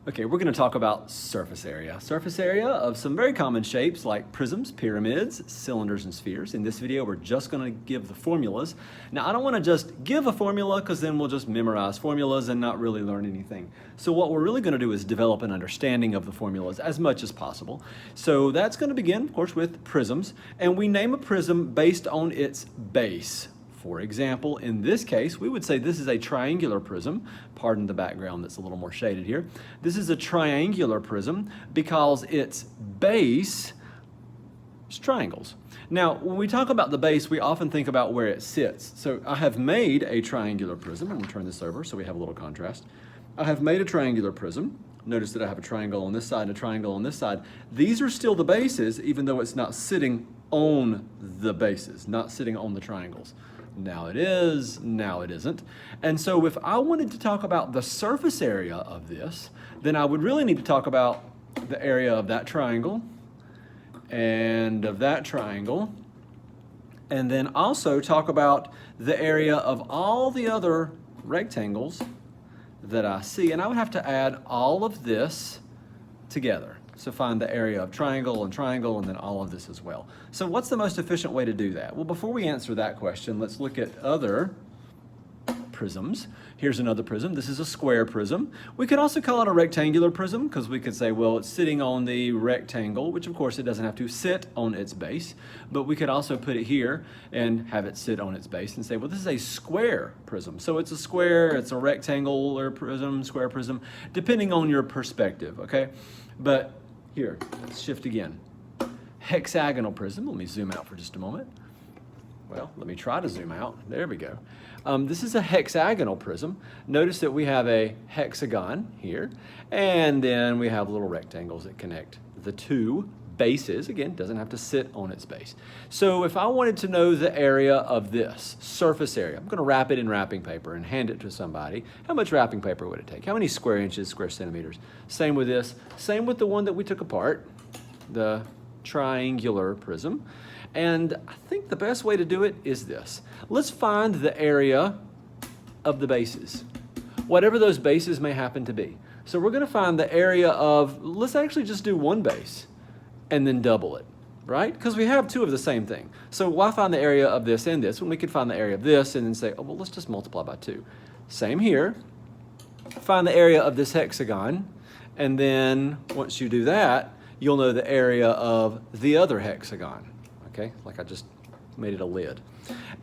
Okay, we're going to talk about surface area. Surface area of some very common shapes like prisms, pyramids, cylinders, and spheres. In this video, we're just going to give the formulas. Now, I don't want to just give a formula because then we'll just memorize formulas and not really learn anything. So what we're really going to do is develop an understanding of the formulas as much as possible. So that's going to begin, of course, with prisms. And we name a prism based on its base. For example, in this case, we would say this is a triangular prism. Pardon the background that's a little more shaded here. This is a triangular prism because its base is triangles. Now, when we talk about the base, we often think about where it sits. So I have made a triangular prism. I'm going to turn this over so we have a little contrast. I have made a triangular prism. Notice that I have a triangle on this side and a triangle on this side. These are still the bases, even though it's not sitting on the bases, not sitting on the triangles. Now it is, now it isn't. And so if I wanted to talk about the surface area of this, then I would really need to talk about the area of that triangle and of that triangle, and then also talk about the area of all the other rectangles that I see. And I would have to add all of this together. So find the area of triangle, and then all of this as well. So what's the most efficient way to do that? Well, before we answer that question, let's look at other prisms. Here's another prism. This is a square prism. We could also call it a rectangular prism because we could say, well, it's sitting on the rectangle, which of course it doesn't have to sit on its base, but we could also put it here and have it sit on its base and say, well, this is a square prism. So it's a square, it's a rectangular prism, square prism, depending on your perspective, okay? But here, let's shift again. Hexagonal prism. Let me zoom out for just a moment. Well, let me try to zoom out. There we go. This is a hexagonal prism. Notice that we have a hexagon here, and then we have little rectangles that connect the two bases. Again, doesn't have to sit on its base. So if I wanted to know the area of this surface area, I'm going to wrap it in wrapping paper and hand it to somebody. How much wrapping paper would it take? How many square inches, square centimeters? Same with this. Same with the one that we took apart, the triangular prism. And I think the best way to do it is this. Let's find the area of the bases, whatever those bases may happen to be. So we're going to find the area of, let's actually just do one base and then double it, right? Because we have two of the same thing. So why find the area of this and this when we could find the area of this and then say, oh, well, let's just multiply by 2. Same here. Find the area of this hexagon, and then once you do that, you'll know the area of the other hexagon, okay? Like I just made it a lid.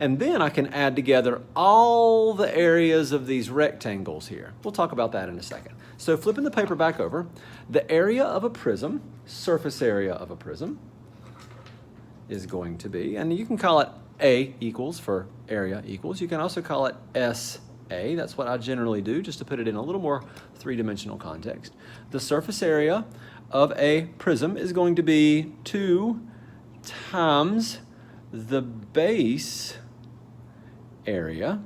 And then I can add together all the areas of these rectangles here. We'll talk about that in a second. So flipping the paper back over, the area of a prism, surface area of a prism, is going to be, and you can call it A equals for area equals. You can also call it SA. That's what I generally do, just to put it in a little more three-dimensional context. The surface area of a prism is going to be 2 times the base area.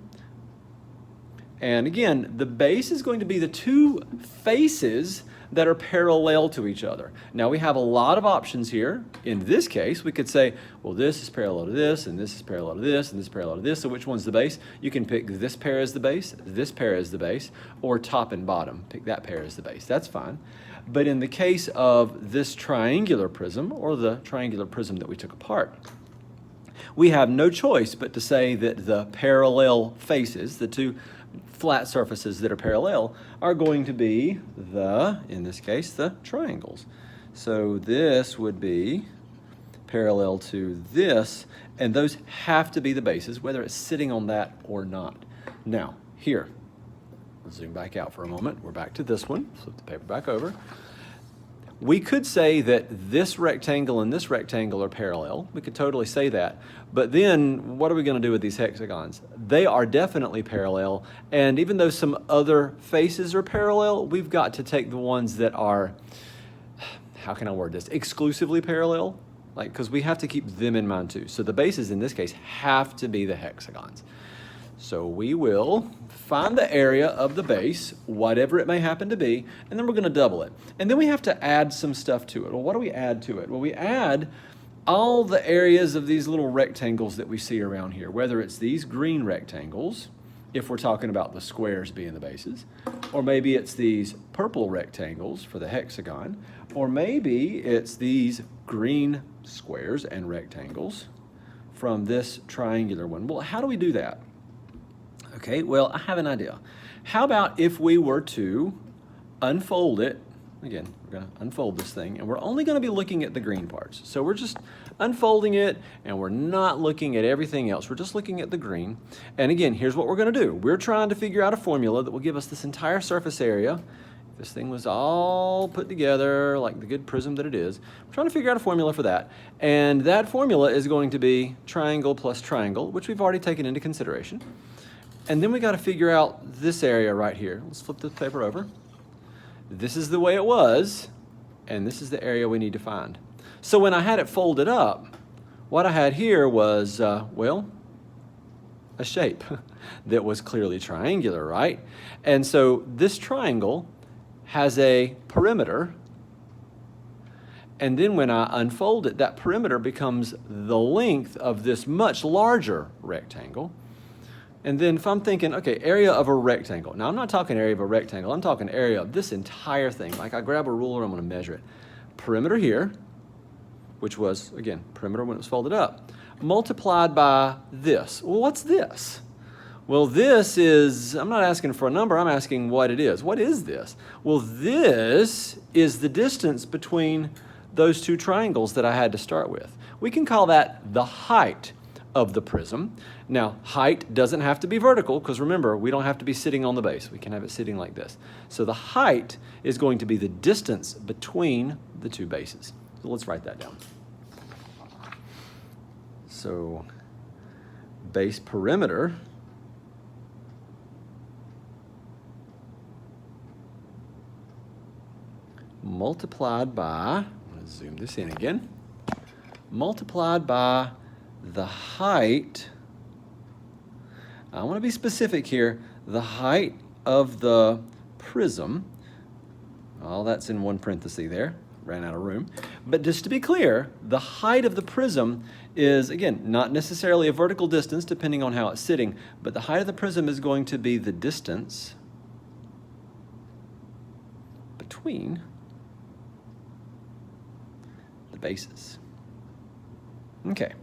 And again, the base is going to be the two faces that are parallel to each other. Now we have a lot of options here. In this case, we could say, well, this is parallel to this, and this is parallel to this, and this is parallel to this, so which one's the base? You can pick this pair as the base, this pair as the base, or top and bottom. Pick that pair as the base. That's fine. But in the case of this triangular prism, or the triangular prism that we took apart, we have no choice but to say that the parallel faces, the two flat surfaces that are parallel, are going to be in this case, the triangles. So this would be parallel to this, and those have to be the bases, whether it's sitting on that or not. Now, here, let's zoom back out for a moment. We're back to this one. Flip the paper back over. We could say that this rectangle and this rectangle are parallel. We could totally say that. But then what are we going to do with these hexagons? They are definitely parallel. And even though some other faces are parallel, we've got to take the ones that are, how can I word this, exclusively parallel? Like, because we have to keep them in mind too. So the bases in this case have to be the hexagons. So we will find the area of the base, whatever it may happen to be, and then we're going to double it. And then we have to add some stuff to it. Well, what do we add to it? Well, we add all the areas of these little rectangles that we see around here, whether it's these green rectangles if we're talking about the squares being the bases. Or maybe it's these purple rectangles for the hexagon. Or maybe it's these green squares and rectangles from this triangular one. Well, how do we do that? Okay, well, I have an idea. How about if we were to unfold it? Again, we're going to unfold this thing, and we're only going to be looking at the green parts. So we're just unfolding it, and we're not looking at everything else. We're just looking at the green. And again, here's what we're going to do. We're trying to figure out a formula that will give us this entire surface area. This thing was all put together like the good prism that it is. We're trying to figure out a formula for that. And that formula is going to be triangle plus triangle, which we've already taken into consideration. And then we got to figure out this area right here. Let's flip the paper over. This is the way it was, and this is the area we need to find. So when I had it folded up, what I had here was, well, a shape that was clearly triangular, right? And so this triangle has a perimeter, and then when I unfold it, that perimeter becomes the length of this much larger rectangle. And then if I'm thinking, okay, area of a rectangle. Now, I'm not talking area of a rectangle. I'm talking area of this entire thing. Like I grab a ruler, I'm going to measure it. Perimeter here, which was, again, perimeter when it was folded up, multiplied by this. Well, what's this? Well, this is, I'm not asking for a number. I'm asking what it is. What is this? Well, this is the distance between those two triangles that I had to start with. We can call that the height of the prism. Now, height doesn't have to be vertical because remember, we don't have to be sitting on the base. We can have it sitting like this. So the height is going to be the distance between the two bases. So let's write that down. So base perimeter multiplied by, I'm going to zoom this in again, multiplied by the height, I want to be specific here, the height of the prism, all that's in one parenthesis there, ran out of room, but just to be clear, the height of the prism is, again, not necessarily a vertical distance depending on how it's sitting, but the height of the prism is going to be the distance between the bases. Okay.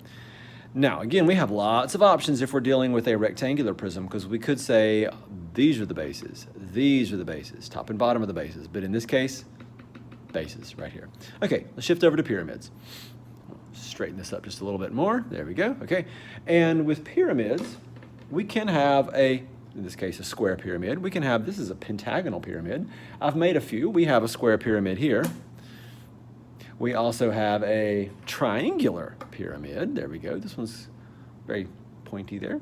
Now, again, we have lots of options if we're dealing with a rectangular prism because we could say these are the bases, top and bottom of the bases. But in this case, bases right here. Okay, let's shift over to pyramids. Straighten this up just a little bit more. There we go. Okay, and with pyramids, we can have in this case, a square pyramid. We can have, this is a pentagonal pyramid. I've made a few. We have a square pyramid here. We also have a triangular pyramid. There we go. This one's very pointy there.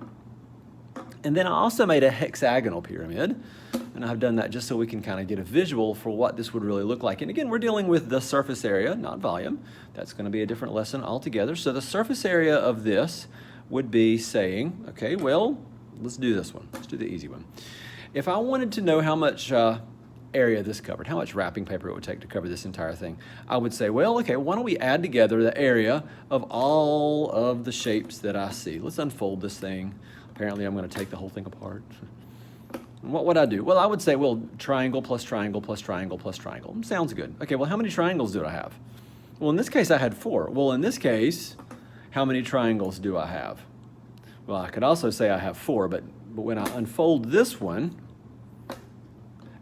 And then I also made a hexagonal pyramid. And I've done that just so we can kind of get a visual for what this would really look like. And again, we're dealing with the surface area, not volume. That's going to be a different lesson altogether. So the surface area of this would be saying, okay, well, let's do this one. Let's do the easy one. If I wanted to know how much area this covered, how much wrapping paper it would take to cover this entire thing, I would say, well, okay, why don't we add together the area of all of the shapes that I see. Let's unfold this thing. Apparently, I'm going to take the whole thing apart. What would I do? Well, I would say, well, triangle plus triangle plus triangle plus triangle. Sounds good. Okay, well, how many triangles do I have? Well, in this case, I had 4. Well, in this case, how many triangles do I have? Well, I could also say I have 4, but when I unfold this one,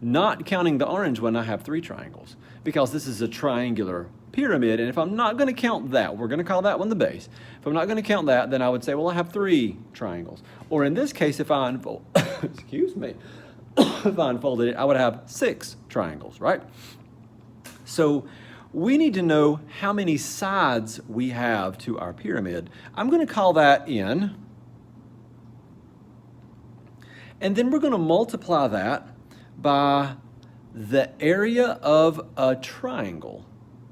not counting the orange one, I have 3 triangles because this is a triangular pyramid. And if I'm not going to count that, we're going to call that one the base. If I'm not going to count that, then I would say, well, I have 3 triangles. Or in this case, if I unfold, excuse me, if I unfolded it, I would have 6 triangles, right? So we need to know how many sides we have to our pyramid. I'm going to call that N. And then we're going to multiply that by the area of a triangle,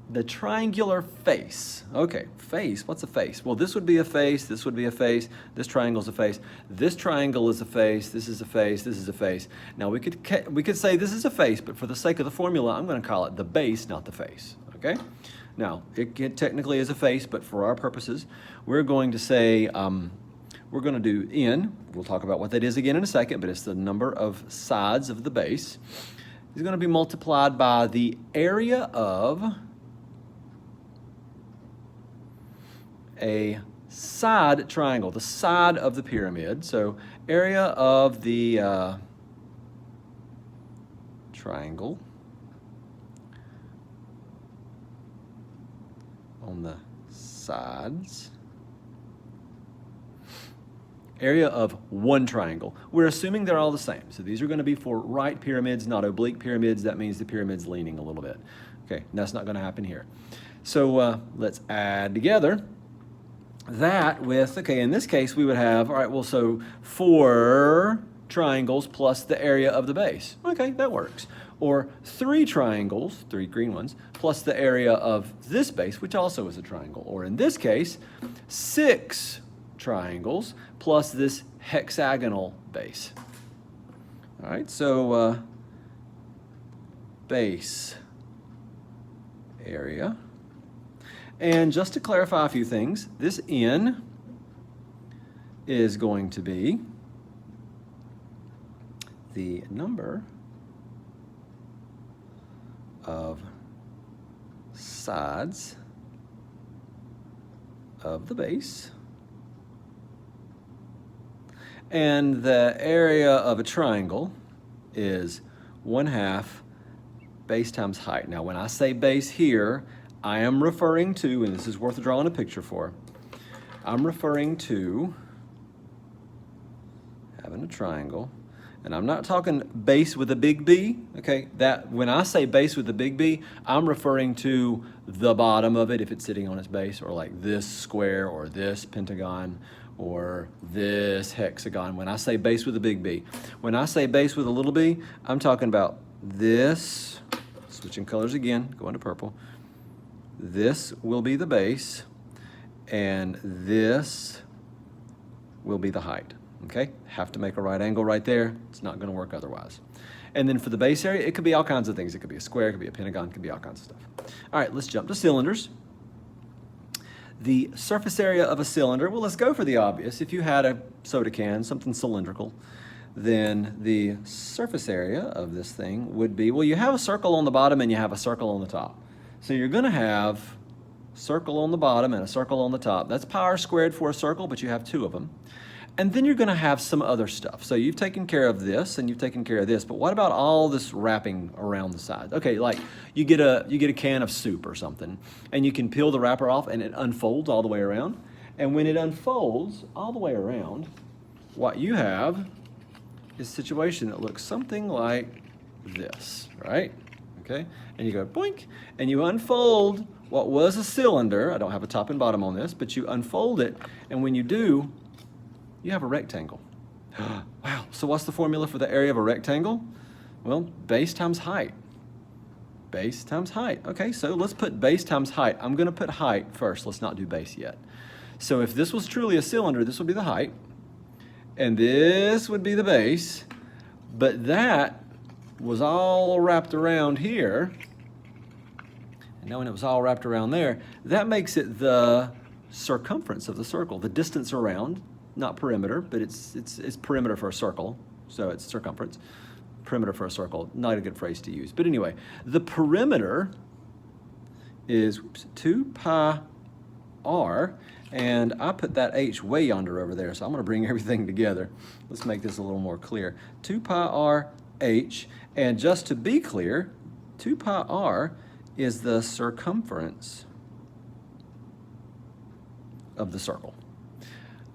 the triangular face. Okay, face, what's a face? Well, this would be a face, this would be a face, this triangle's a face, this triangle is a face, this is a face, this is a face. Now we could say this is a face, but for the sake of the formula, I'm going to call it the base, not the face, okay? Now, it technically is a face, but for our purposes, we're going to say we're going to do n. We'll talk about what that is again in a second, but it's the number of sides of the base. Is going to be multiplied by the area of a side triangle, the side of the pyramid. So area of the triangle on the sides. Area of one triangle. We're assuming they're all the same. So these are going to be for right pyramids, not oblique pyramids. That means the pyramid's leaning a little bit. Okay, that's not going to happen here. So let's add together that with, okay, in this case we would have, all right, well, so 4 triangles plus the area of the base. Okay, that works. Or 3 triangles, 3 green ones, plus the area of this base, which also is a triangle. Or in this case, 6 triangles plus this hexagonal base. All right, so base area. And just to clarify a few things, this n is going to be the number of sides of the base, and the area of a triangle is 1/2 base times height. Now when I say base here, I am referring to, and this is worth drawing a picture for, I'm referring to having a triangle, and I'm not talking base with a big B, okay? That when I say base with a big B, I'm referring to the bottom of it if it's sitting on its base, or like this square or this pentagon or this hexagon. When I say base with a big B. When I say base with a little b, I'm talking about this, switching colors again, going to purple. This will be the base, and this will be the height. Okay, have to make a right angle right there. It's not going to work otherwise. And then for the base area, it could be all kinds of things. It could be a square, it could be a pentagon, it could be all kinds of stuff. All right, let's jump to cylinders. The surface area of a cylinder, well, let's go for the obvious. If you had a soda can, something cylindrical, then the surface area of this thing would be, well, you have a circle on the bottom and you have a circle on the top. So you're going to have a circle on the bottom and a circle on the top. That's pi r squared for a circle, but you have 2 of them. And then you're going to have some other stuff. So you've taken care of this and you've taken care of this, but what about all this wrapping around the sides? Okay, like you get a can of soup or something, and you can peel the wrapper off and it unfolds all the way around. And when it unfolds all the way around, what you have is a situation that looks something like this, right? Okay, and you go boink, and you unfold what was a cylinder. I don't have a top and bottom on this, but you unfold it, and when you do, you have a rectangle. Wow, so what's the formula for the area of a rectangle? Well, base times height. Base times height. Okay, so let's put base times height. I'm going to put height first. Let's not do base yet. So if this was truly a cylinder, this would be the height, and this would be the base, but that was all wrapped around here. And knowing it was all wrapped around there, that makes it the circumference of the circle, the distance around. Not perimeter, but it's perimeter for a circle, so it's circumference. Perimeter for a circle, not a good phrase to use. But anyway, the perimeter is 2 pi r, and I put that h way yonder over there, so I'm going to bring everything together. Let's make this a little more clear. 2 pi r h, and just to be clear, 2 pi r is the circumference of the circle.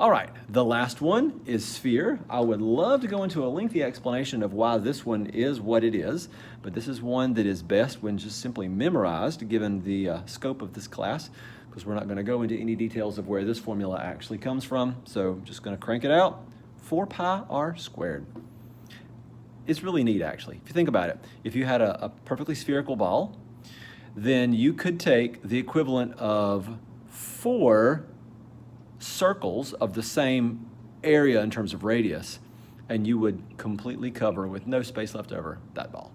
All right, the last one is sphere. I would love to go into a lengthy explanation of why this one is what it is, but this is one that is best when just simply memorized given the scope of this class, because we're not going to go into any details of where this formula actually comes from. So I'm just going to crank it out. 4 pi r squared. It's really neat, actually. If you think about it, if you had a perfectly spherical ball, then you could take the equivalent of 4 circles of the same area in terms of radius, and you would completely cover, with no space left over, that ball.